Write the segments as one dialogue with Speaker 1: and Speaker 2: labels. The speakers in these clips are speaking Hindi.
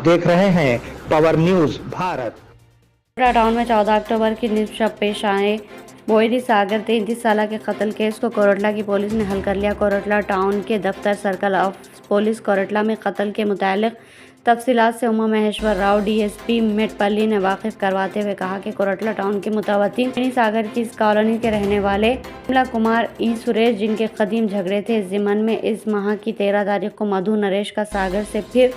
Speaker 1: देख रहे हैं power news Bharat.
Speaker 2: Koratla town में 14 अक्टूबर की निष्पक्ष पेश आए मोहिनी सागर 33 साल के कत्ल केस को कोरटला की पुलिस ने हल कर लिया। कोरटला टाउन के दफ्तर सर्कल ऑफ पुलिस कोरटला में कत्ल के मुतालिक तफसीलात से उमा महेश्वर राव डीएसपी मेटपल्ली ने वाकिफ करवाते हुए कहा कि कोरटला टाउन के मुतवत्तिन मोहिनी सागर की इस कॉलोनी के रहने वाले कमला कुमार ई सुरेश, जिनके कदीम झगड़े थे, इस ज़िमन में इस माह की 13 तारीख को मधु नरेश का सागर से फिर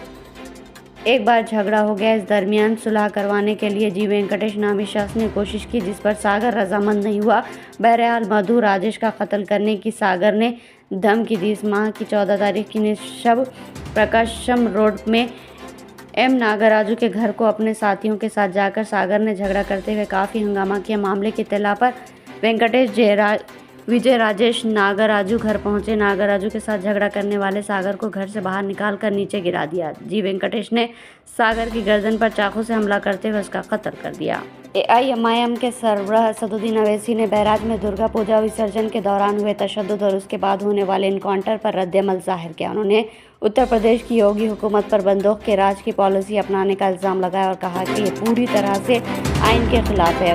Speaker 2: एक बार झगड़ा हो गया। इस दरमियान सुलह करवाने के लिए जी वेंकटेश नामी शख्स ने कोशिश की, जिस पर सागर रजामंद नहीं हुआ। बहरहाल मधु राजेश का कत्ल करने की सागर ने धमकी दी। इस माह की 14 तारीख की शब प्रकाशम रोड में एम नागराजू के घर को अपने साथियों के साथ जाकर सागर ने झगड़ा करते हुए काफ़ी हंगामा किया। मामले की इत्तला पर वेंकटेश विजय राजेश नागराजू घर पहुंचे। नागराजू के साथ झगड़ा करने वाले सागर को घर से बाहर निकालकर नीचे गिरा दिया। जी वेंकटेश ने सागर की गर्दन पर चाकू से हमला करते हुए उसका कत्ल कर दिया। एआईएमआईएम के सरबराह असदुद्दीन अवैसी ने बहराइच में दुर्गा पूजा विसर्जन के दौरान हुए तशद्दुद और उसके बाद होने वाले इनकाउंटर पर रद्द-ए-अमल जाहिर किया। उन्होंने उत्तर प्रदेश की योगी हुकूमत पर बंदूक के राज की पॉलिसी अपनाने का इल्ज़ाम लगाया और कहा कि ये पूरी तरह से आइन के खिलाफ है।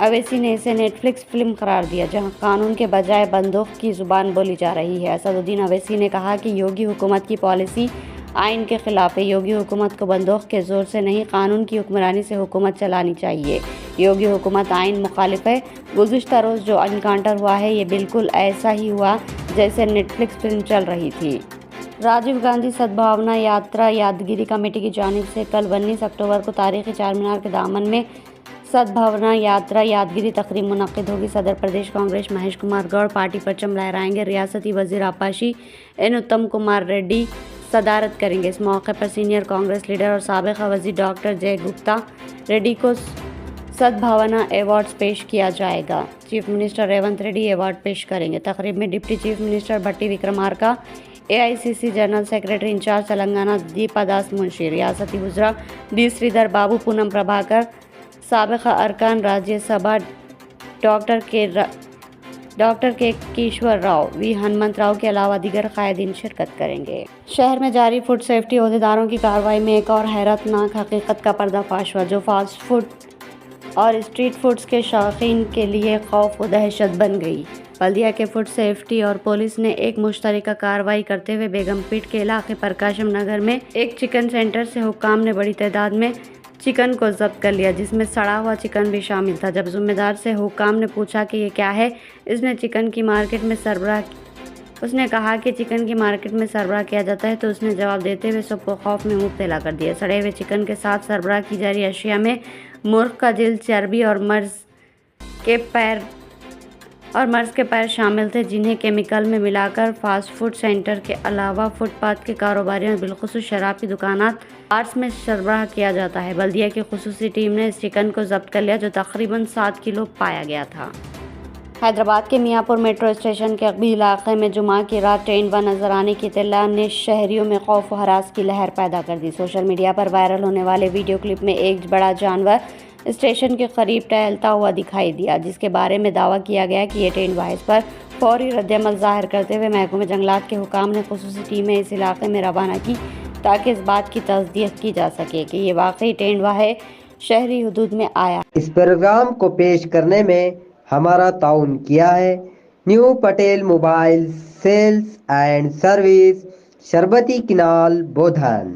Speaker 2: अवैसी ने इसे नेटफ्लिक्स फिल्म करार दिया, जहां कानून के बजाय बंदूक की जुबान बोली जा रही है। असदुद्दीन अवैसी ने कहा कि योगी हुकूमत की पॉलिसी आइन के खिलाफ है। योगी हुकूमत को बंदूक के जोर से नहीं, कानून की हुक्मरानी से हुकूमत चलानी चाहिए। योगी हुकूमत आइन मुखालिफ है। गुज़िश्ता रोज़ जो एनकाउंटर हुआ है, ये बिल्कुल ऐसा ही हुआ जैसे नेटफ्लिक्स फिल्म चल रही थी। राजीव गांधी सद्भावना यात्रा यादगिरी कमेटी की जानिब से कल 19 अक्टूबर को तारीखी चार मीनार के दामन में सद्भावना यात्रा यादगिरी तकरीब मुनक्किद होगी। सदर प्रदेश कांग्रेस महेश कुमार गौड़ पार्टी परचम लहराएंगे। रियासती वजीर आपाशी एन उत्तम कुमार रेड्डी सदारत करेंगे। इस मौके पर सीनियर कांग्रेस लीडर और साबिक़ा वज़ीर डॉक्टर जय गुप्ता रेड्डी को सद्भावना अवार्ड पेश किया जाएगा। Chief minister Revanth Reddy award पेश करेंगे। तकरीब में deputy chief minister Bhatti Vikramarka, AICC general secretary incharge Telangana Deepa Das Munshi, रियासती वज़रा डी श्रीधर बाबू, पूनम प्रभाकर, साबिक़ा अरकान Rajya Sabha doctor K Keshava Rao, V Hanumantha Rao के अलावा दीगर कायदीन शिरकत करेंगे। शहर में जारी फूड सेफ्टी ओहदेदारों की कार्रवाई में एक और हैरतनाक हकीकत का पर्दाफाश हुआ, जो फास्ट फूड और स्ट्रीट फूड्स के शौकीन के लिए खौफ व दहशत बन गई। बल्दिया के फूड सेफ्टी और पुलिस ने एक मुश्तरका कार्रवाई करते हुए बेगमपीट के इलाके प्रकाशम नगर में एक चिकन सेंटर से हुक्काम ने बड़ी तादाद में चिकन को जब्त कर लिया, जिसमें सड़ा हुआ चिकन भी शामिल था। जब जिम्मेदार से हुक्काम ने पूछा कि ये क्या है, उसने कहा कि चिकन की मार्केट में सरबराह किया जाता है, तो उसने जवाब देते हुए सबको खौफ में मुब्तला कर दिया। सड़े हुए चिकन के साथ सरबराह की जा रही अशिया में मुर्ग का दिल, चर्बी और मर्ज के पैर शामिल थे, जिन्हें केमिकल में मिलाकर फास्ट फूड सेंटर के अलावा फुटपाथ के कारोबारियों, बिलखुसूस शराब की दुकानात आर्ट्स में सरबराह किया जाता है। बल्दिया की खुसूसी टीम ने इस चिकन को जब्त कर लिया, जो तकरीबन 7 किलो पाया गया था। हैदराबाद के मियाँपुर मेट्रो स्टेशन के अगबी इलाके में जुमा की रात ट्रेन व नजर आने की इत्तला ने शहरियों में खौफ व हरास की लहर पैदा कर दी। सोशल मीडिया पर वायरल होने वाले वीडियो क्लिप में एक बड़ा जानवर स्टेशन के करीब टहलता हुआ दिखाई दिया, जिसके बारे में दावा किया गया कि ये ट्रेन वाइज पर फौरी रद्द-ए-अमल जाहिर करते हुए महकमे जंगलात के हुकाम ने खुसूसी टीमें इस इलाके में रवाना की, ताकि इस बात की तस्दीक की जा सके कि ये वाकई ट्रेन वाहे शहरी हुदूद में आया।
Speaker 3: इस प्रोग्राम को पेश करने में हमारा ताउन किया है new Patel mobile sales and service, Sharbati Kinal, Bodhan.